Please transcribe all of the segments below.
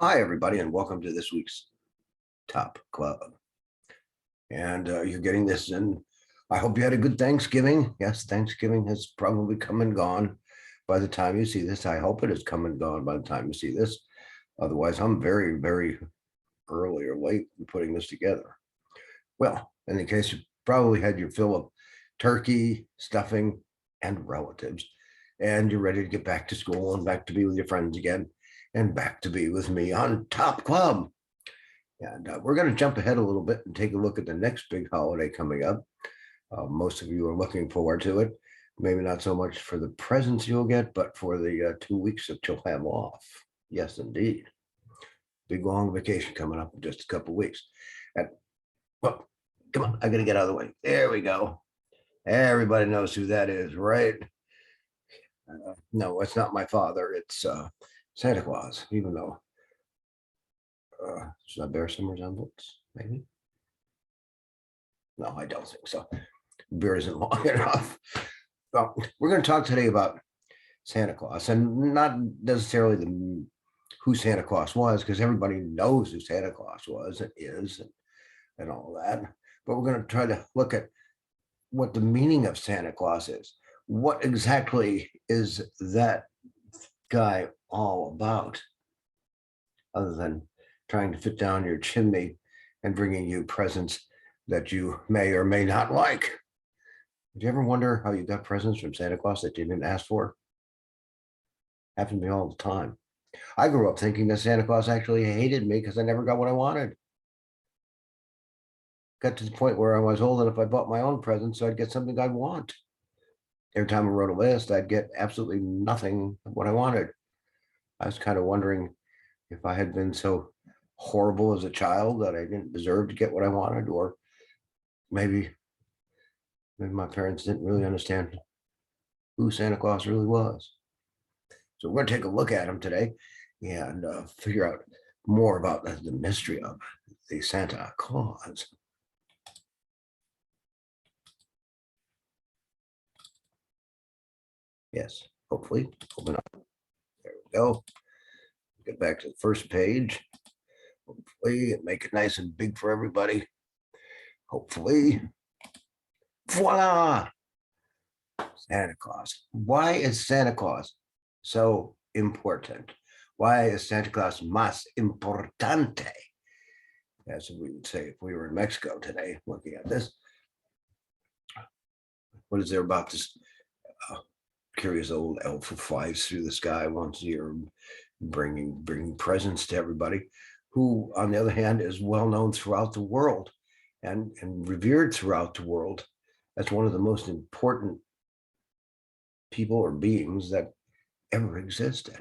Hi, everybody, and welcome to this week's Top Club. And you're getting this in. I hope you had a good Thanksgiving. Yes, Thanksgiving has probably come and gone by the time you see this. I hope it has come and gone by the time you see this. Otherwise, I'm very, very early or late in putting this together. Well, in the case you probably had your fill of turkey, stuffing, and relatives, and you're ready to get back to school and back to be with your friends again and back to be with me on Top Club. And we're going to jump ahead a little bit and take a look at the next big holiday coming up. Most of you are looking forward to it. Maybe not so much for the presents you'll get, but for the 2 weeks that you'll have off. Yes, indeed. Big long vacation coming up in just a couple of weeks. And well, come on, I got to get out of the way. There we go. Everybody knows who that is, right? No, it's not my father. It's Santa Claus, even though should I bear some resemblance? Maybe. No, I don't think so. Beer isn't long enough. Well, we're going to talk today about Santa Claus, and not necessarily who Santa Claus was, because everybody knows who Santa Claus was and is, and all that. But we're going to try to look at what the meaning of Santa Claus is. What exactly is that guy all about, other than trying to fit down your chimney and bringing you presents that you may or may not like? Did you ever wonder how you got presents from Santa Claus that you didn't ask for? Happened to me all the time. I grew up thinking that Santa Claus actually hated me because I never got what I wanted. Got to the point where I was old enough, I bought my own presents so I'd get something I'd want. Every time I wrote a list, I'd get absolutely nothing of what I wanted. I was kind of wondering if I had been so horrible as a child that I didn't deserve to get what I wanted, or maybe my parents didn't really understand who Santa Claus really was. So we're going to take a look at him today and figure out more about the mystery of the Santa Claus. Yes, hopefully, open up. There we go. Get back to the first page. Hopefully, make it nice and big for everybody. Hopefully, voila! Santa Claus. Why is Santa Claus so important? Why is Santa Claus más importante? As we would say if we were in Mexico today, looking at this. What is there about this curious old elf who flies through the sky once a year, bringing presents to everybody, who, on the other hand, is well known throughout the world and revered throughout the world as one of the most important people or beings that ever existed.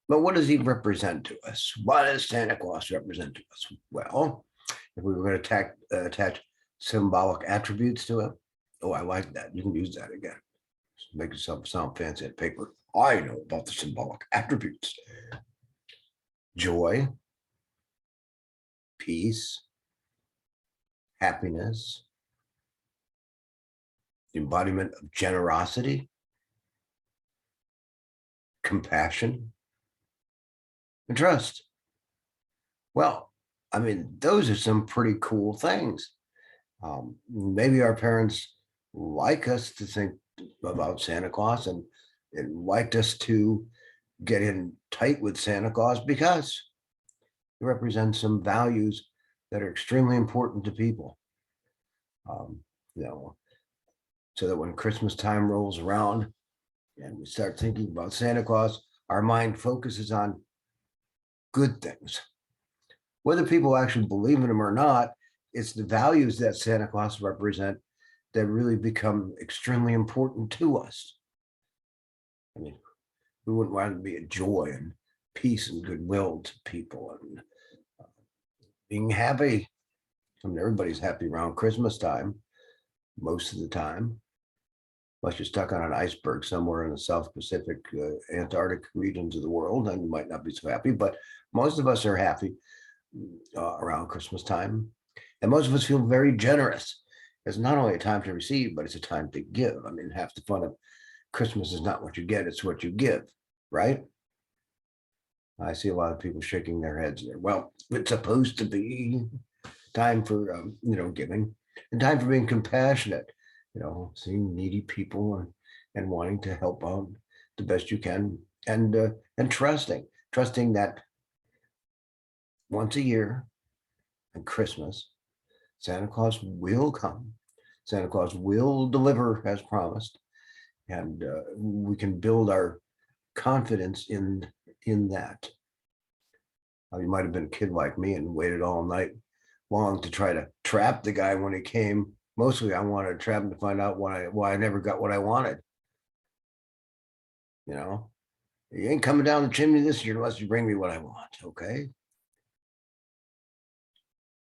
But what does he represent to us? What does Santa Claus represent to us? Well, if we were going to attach symbolic attributes to it, oh, I like that. You can use that again. Make yourself sound fancy on paper. I know about the symbolic attributes: joy, peace, happiness, the embodiment of generosity, compassion, and trust. Well, I mean, those are some pretty cool things. Maybe our parents like us to think about Santa Claus and liked us to get in tight with Santa Claus because he represents some values that are extremely important to people. Um, you know, so that when Christmas time rolls around and we start thinking about Santa Claus, our mind focuses on good things. Whether people actually believe in him or not, it's the values that Santa Claus represent that really become extremely important to us. I mean, we wouldn't want to be a joy and peace and goodwill to people and being happy. I mean, everybody's happy around Christmas time, most of the time, unless you're stuck on an iceberg somewhere in the South Pacific, Antarctic regions of the world, and you might not be so happy. But most of us are happy around Christmas time. And most of us feel very generous. It's not only a time to receive, but it's a time to give. I mean, half the fun of Christmas is not what you get, it's what you give, right? I see a lot of people shaking their heads there. Well, it's supposed to be time for giving, and time for being compassionate. Seeing needy people and wanting to help out the best you can, and trusting that once a year on Christmas, Santa Claus will come. Santa Claus will deliver as promised, and we can build our confidence in that. You might have been a kid like me and waited all night long to try to trap the guy when he came. Mostly, I wanted to trap him to find out why I never got what I wanted. You know, you ain't coming down the chimney this year unless you bring me what I want. Okay.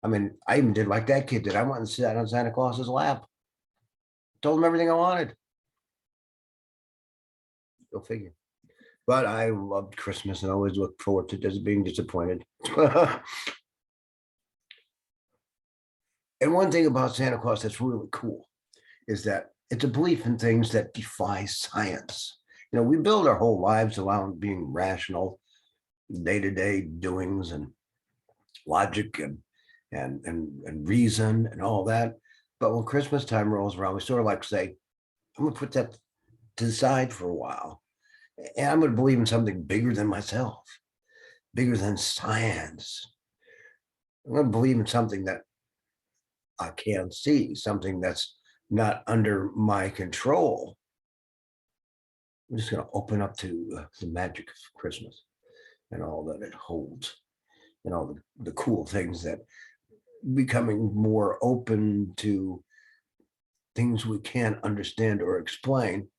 I mean, I even did like that kid did. I went and sat on Santa Claus's lap, told him everything I wanted. Go figure. But I loved Christmas and always looked forward to just being disappointed. And one thing about Santa Claus that's really cool is that it's a belief in things that defy science. We build our whole lives around being rational, day-to-day doings and logic and reason and all that. But when Christmas time rolls around, we sort of like say, I'm gonna put that to the side for a while. And I'm gonna believe in something bigger than myself, bigger than science. I'm gonna believe in something that I can't see, something that's not under my control. I'm just going to open up to the magic of Christmas and all that it holds, and all the cool things that becoming more open to things we can't understand or explain.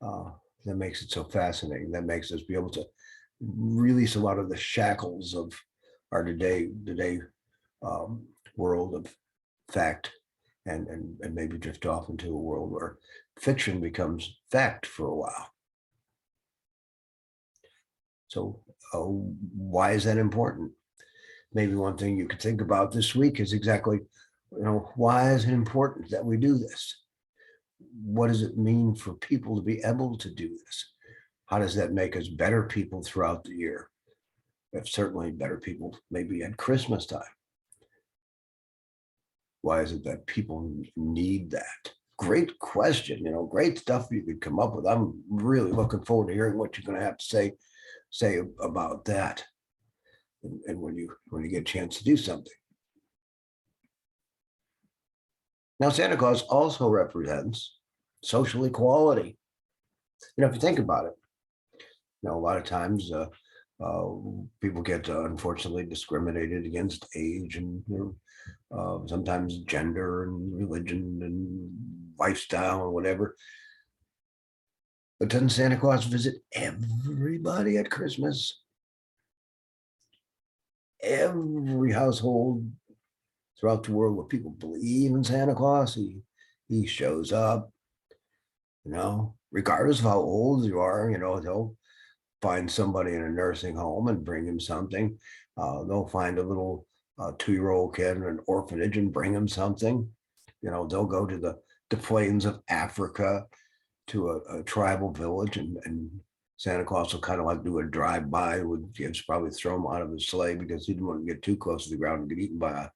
Uh, that makes it so fascinating. That makes us be able to release a lot of the shackles of our today um, world of fact, and maybe drift off into a world where fiction becomes fact for a while. So why is that important? Maybe one thing you could think about this week is exactly, why is it important that we do this? What does it mean for people to be able to do this? How does that make us better people throughout the year? If certainly better people maybe at Christmas time. Why is it that people need that? Great question. Great stuff you could come up with. I'm really looking forward to hearing what you're going to have to say about that, and when you get a chance to do something. Now, Santa Claus also represents social equality. If you think about it, a lot of times uh, people get unfortunately discriminated against age and sometimes gender and religion and lifestyle and whatever. But doesn't Santa Claus visit everybody at Christmas? Every household throughout the world where people believe in Santa Claus, he shows up, regardless of how old you are. They'll find somebody in a nursing home and bring him something. They'll find a little 2-year-old kid in an orphanage and bring him something. They'll go to the plains of Africa to a tribal village, and Santa Claus will kind of like do a drive-by. Would just probably throw him out of his sleigh because he didn't want to get too close to the ground and get eaten by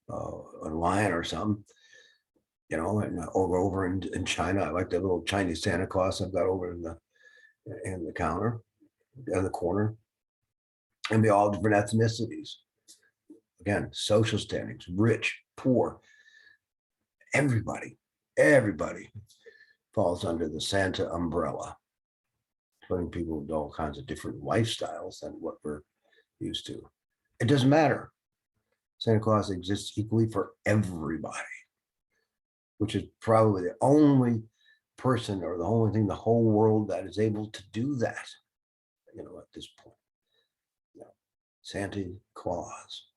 a lion or something. And over in China, I like that little Chinese Santa Claus I've got over in the counter, in the corner, and be all different ethnicities. Again, social standings, rich, poor, everybody falls under the Santa umbrella, including people with all kinds of different lifestyles than what we're used to. It doesn't matter. Santa Claus exists equally for everybody, which is probably the only person or the only thing in the whole world that is able to do that, at this point. Santa Claus.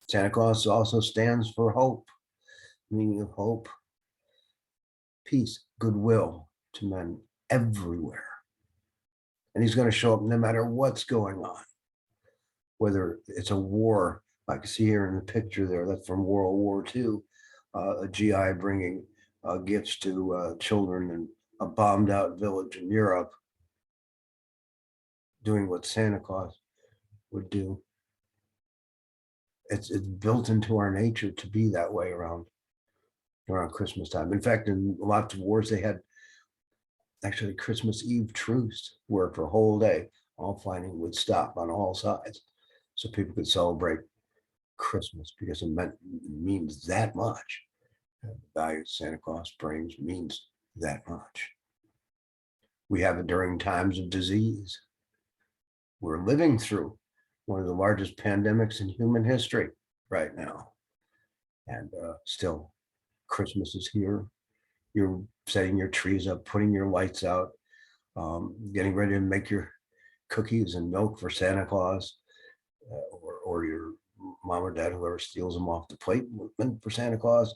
Santa Claus also stands for hope, meaning of hope, peace, goodwill to men everywhere. And he's going to show up no matter what's going on, whether it's a war, like you see here in the picture there, that's from World War II, a GI bringing gifts to children in a bombed out village in Europe. doing what Santa Claus would do. It's built into our nature to be that way around Christmas time. In fact, in lots of wars, they had actually Christmas Eve truce, where for a whole day, all fighting would stop on all sides, so people could celebrate Christmas because it means that much. The value Santa Claus brings means that much. We have it during times of disease. We're living through one of the largest pandemics in human history right now. And still, Christmas is here. You're setting your trees up, putting your lights out, getting ready to make your cookies and milk for Santa Claus, or your mom or dad, whoever steals them off the plate for Santa Claus.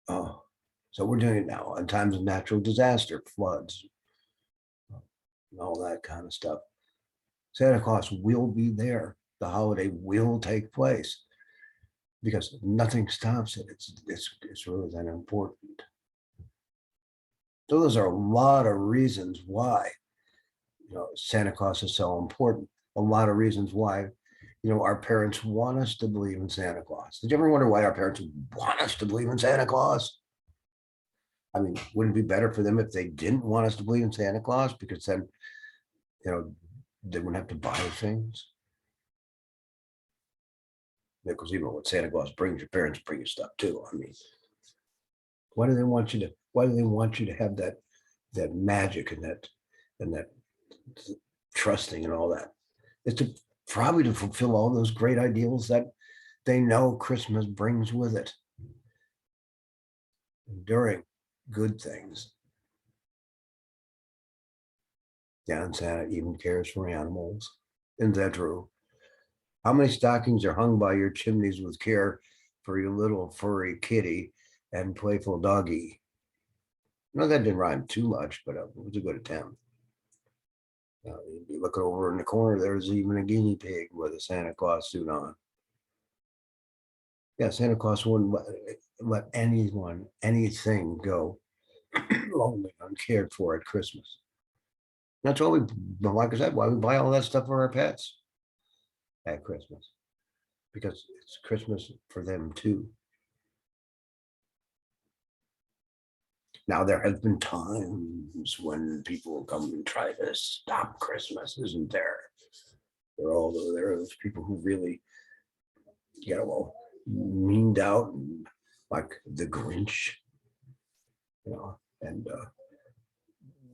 So we're doing it now in times of natural disaster, floods, and all that kind of stuff. Santa Claus will be there. The holiday will take place because nothing stops it. It's really that important. So those are a lot of reasons why Santa Claus is so important. A lot of reasons why our parents want us to believe in Santa Claus. Did you ever wonder why our parents want us to believe in Santa Claus? I mean, wouldn't it be better for them if they didn't want us to believe in Santa Claus? Because then, they wouldn't have to buy things. Because even what Santa Claus brings, your parents bring you stuff too. I mean, why do they want you to have that magic and that trusting and all that? It's probably to fulfill all those great ideals that they know Christmas brings with it. Enduring good things. Yeah, and Santa even cares for animals. Isn't that true? How many stockings are hung by your chimneys with care for your little furry kitty and playful doggy? That didn't rhyme too much, but it was a good attempt. You'd be looking over in the corner, there's even a guinea pig with a Santa Claus suit on. Yeah, Santa Claus wouldn't let anything go lonely, uncared for at Christmas. That's why like I said, why we buy all that stuff for our pets at Christmas, because it's Christmas for them too. Now, there have been times when people come and try to stop Christmas, isn't there? There are those people who really, meaned out, like the Grinch, and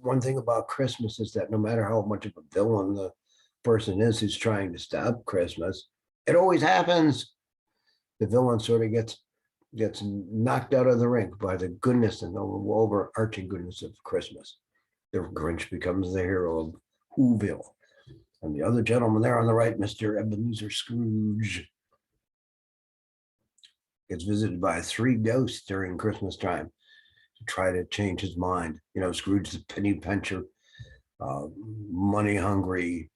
one thing about Christmas is that no matter how much of a villain the person is who's trying to stop Christmas, it always happens. The villain sort of gets knocked out of the rink by the goodness and the overarching goodness of Christmas. The Grinch becomes the hero of Whoville. And the other gentleman there on the right, Mr. Ebenezer Scrooge, gets visited by 3 ghosts during Christmas time to try to change his mind. Scrooge, the penny pincher, money hungry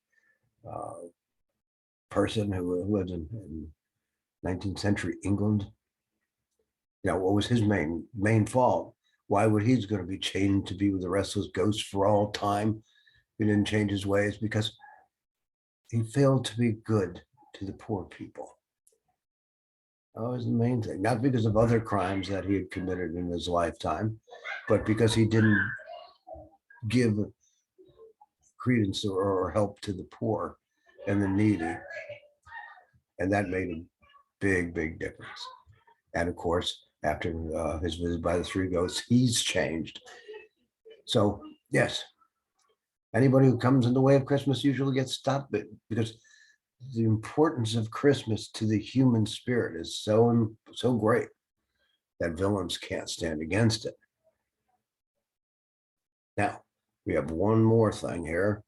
person who lived in 19th century England. What was his main fault? Why would he's going to be chained to be with the rest of those ghosts for all time? He didn't change his ways because he failed to be good to the poor people. That was the main thing. Not because of other crimes that he had committed in his lifetime, but because he didn't give credence or help to the poor and the needy. And that made a big difference. And of course, after his visit by the 3 ghosts, he's changed. So, yes, anybody who comes in the way of Christmas usually gets stopped, because the importance of Christmas to the human spirit is so great that villains can't stand against it. Now, we have one more thing here.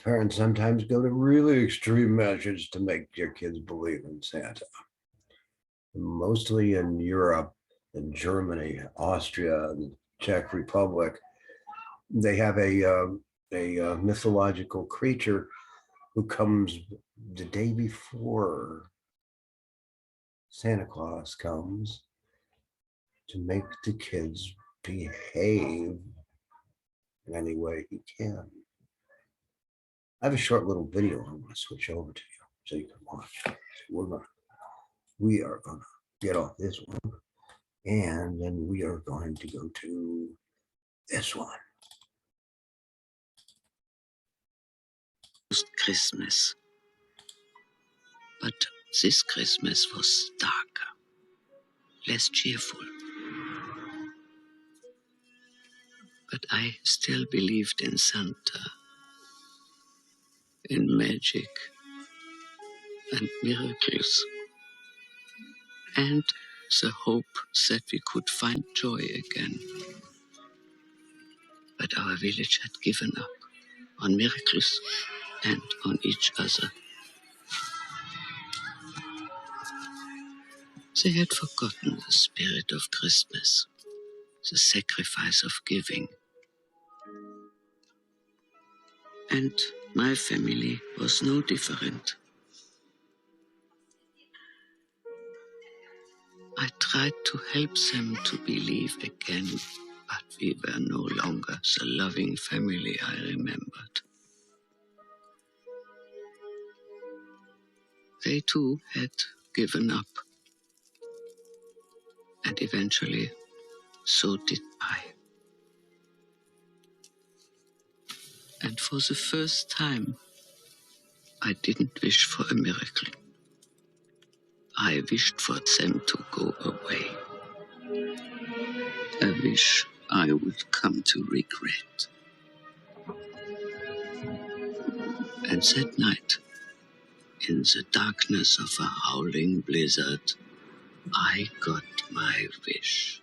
Parents sometimes go to really extreme measures to make their kids believe in Santa. Mostly in Europe, in Germany, Austria, and Czech Republic, they have a mythological creature who comes the day before Santa Claus comes to make the kids behave in any way he can. I have a short little video I want to switch over to you so you can watch. So we are gonna get off this one, and then we are going to go to this one. Christmas. But this Christmas was darker, less cheerful. But I still believed in Santa, in magic and miracles, and the hope that we could find joy again. But our village had given up on miracles and on each other. They had forgotten the spirit of Christmas, the sacrifice of giving. And my family was no different. I tried to help them to believe again, but we were no longer the loving family I remembered. They too had given up. And eventually, so did I. And for the first time, I didn't wish for a miracle. I wished for them to go away. A wish I would come to regret. And that night, in the darkness of a howling blizzard, I got my wish.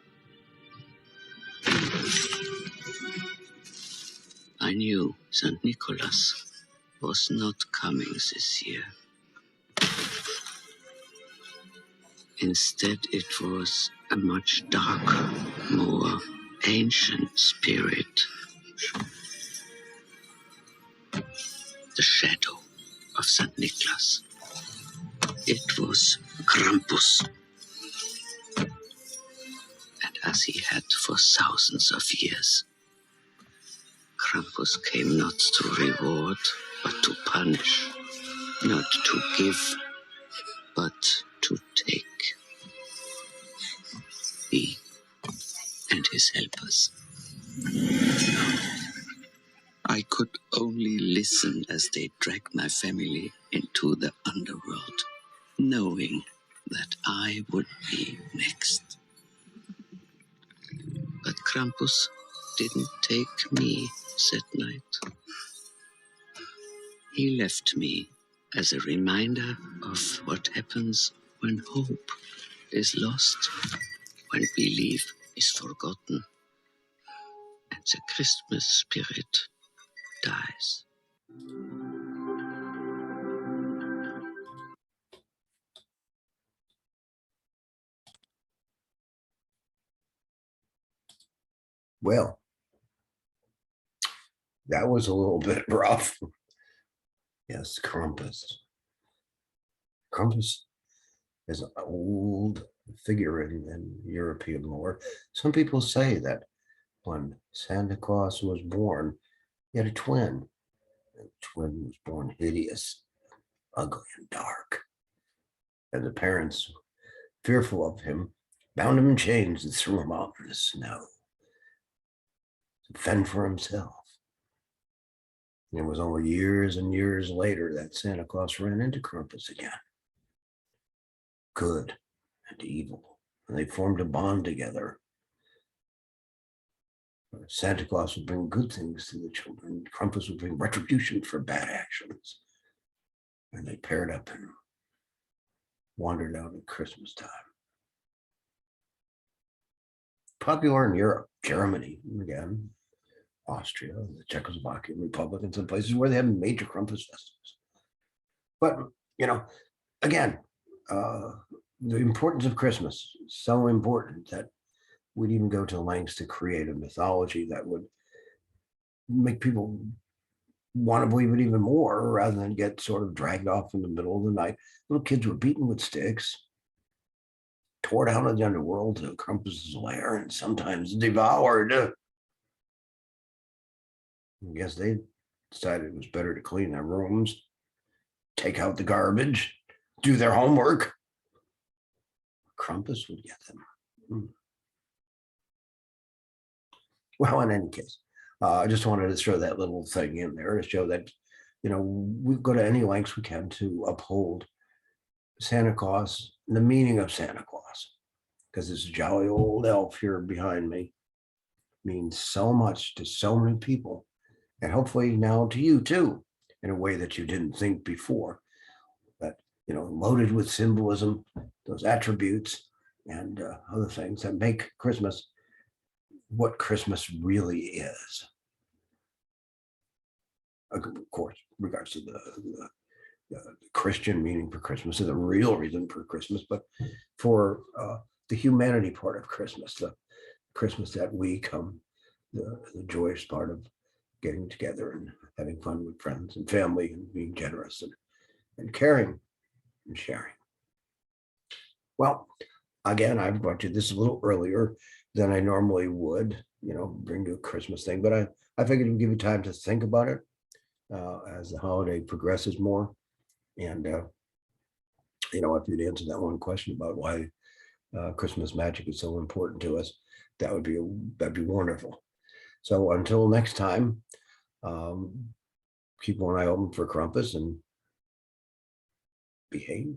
I knew St. Nicholas was not coming this year. Instead, it was a much darker, more ancient spirit. The shadow of St. Nicholas. It was Krampus. And as he had for thousands of years, Krampus came not to reward, but to punish, not to give, but to take. He and his helpers. I could only listen as they dragged my family into the underworld, knowing that I would be next. But Krampus didn't take me that night. He left me as a reminder of what happens when hope is lost, when belief is forgotten, and the Christmas spirit dies. Well, that was a little bit rough. Yes, Krampus. Krampus is an old figure in European lore. Some people say that when Santa Claus was born, he had a twin. The twin was born hideous, ugly, and dark. And the parents, fearful of him, bound him in chains and threw him out in the snow to fend for himself. It was only years and years later that Santa Claus ran into Krampus again. Good and evil. And they formed a bond together. Santa Claus would bring good things to the children. Krampus would bring retribution for bad actions. And they paired up and wandered out at Christmas time. Popular in Europe, Germany, again, Austria, the Czechoslovakian Republic, and some places where they have major Krampus festivals. But, again, the importance of Christmas is so important that we'd even go to lengths to create a mythology that would make people want to believe it even more rather than get sort of dragged off in the middle of the night. Little kids were beaten with sticks, tore down in the underworld to Krampus's lair, and sometimes devoured. I guess they decided it was better to clean their rooms, take out the garbage, do their homework. Krampus would get them. Well, in any case, I just wanted to throw that little thing in there to show that, we go to any lengths we can to uphold Santa Claus, the meaning of Santa Claus, because this jolly old elf here behind me means so much to so many people, and hopefully now to you too, in a way that you didn't think before. That, loaded with symbolism, those attributes, and other things that make Christmas what Christmas really is. Of course, regards to the Christian meaning for Christmas and the real reason for Christmas, but for the humanity part of Christmas, the Christmas that we come, the joyous part of getting together and having fun with friends and family and being generous and caring and sharing. Well, again, I've brought you this a little earlier than I normally would, bring you a Christmas thing, but I figured it would give you time to think about it as the holiday progresses more. And, if you'd answer that one question about why Christmas magic is so important to us, that'd be wonderful. So until next time, keep one eye open for Krampus and behave.